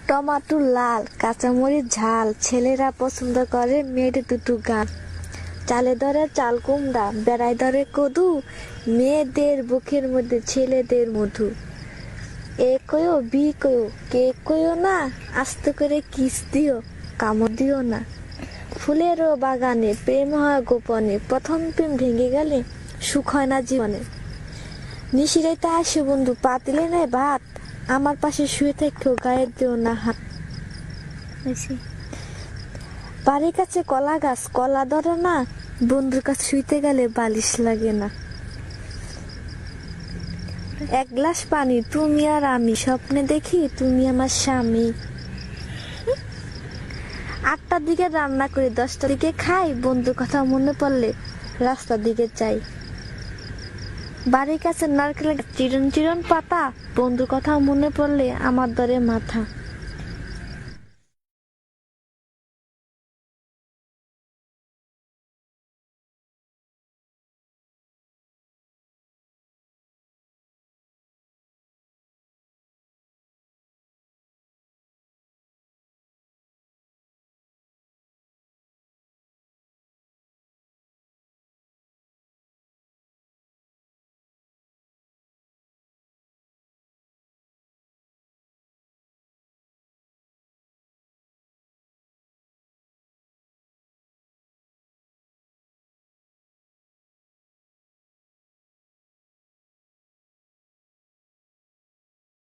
Tomato লাল, কাঁচামরিচ ঝাল, ছেলেরা পছন্দ করে মেয়েদের দুটো গাল। চালে ধরে চাল কুমড়া, বেড়ায় ধরে কদু, মেয়েদের বুকের মধ্যে ছেলেদের মধু। এ কয়ো বি কয়ো, কে কয়ো না, আস্তে করে কিস দিও, কামড় দিও না। ফুলেরও বাগানে প্রেম হয় গোপনে, প্রথম প্রেম ভেঙে গেলে সুখ হয় না জীবনে। নিশিরাইতে আসে বন্ধু, পাতিলে নেয় ভাত, আমার পাশে শুয়ে থেকেও গায়ে দিও না হাত। বাড়ির কাছে কলা গাছ, কলা ধরে না, বন্ধুর কাছে শুইতে গেলে বালিশ লাগে না। এক গ্লাস পানি তুমি আর আমি, স্বপ্নে দেখি তুমি আমার স্বামী। 8টার দিকে রান্না করি, 10টার দিকে খাই, বন্ধুর কথা মনে পড়লে রাস্তার দিকে চাই। বাড়ির কাছে নারকেল চিরন চিরন পাতা, বন্ধুর কথা মনে পড়লে আমার ধরে মাথা।